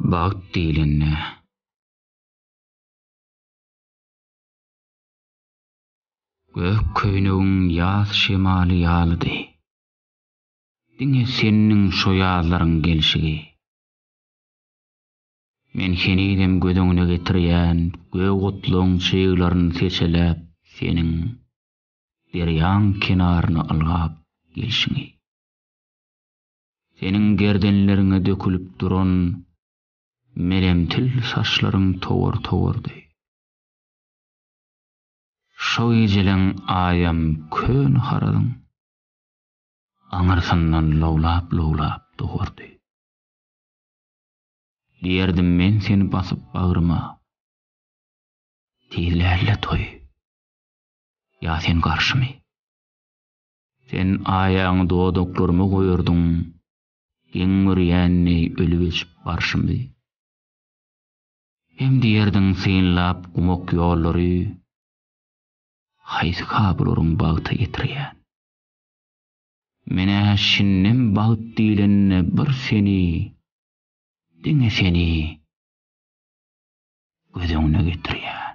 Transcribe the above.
Bağıt diýilenne. Gök köýnügiň ýaz şemaly ýalydy. Diňe seniň şo ýazlaryň gelşigi. Men henidem gödüňüne getirýän gök otluň çyýlaryny seçelep seniň derýaň kenaryna algap gelşiňi. Seniň gerdenleriňe dökülüp duran melemtil saçlaryň towar-towardy. Şo gejeleň aýam kön haradyň. Aňyrsyndan lowlap dogardy. Diýerdim men seni basyp bagryma. Tiýlerle toy. Ya sen garşymy? Sen aýaňy dodaklaryma goýardyň. Geňürýänni ölüp içip barşymy? Hem diýerdiň synlap gumak ýollary haýsy kabularyň bagta getirýän. Mene şinnem bagyt diýilenne bir seni, diňe seni gödüňe getirýän.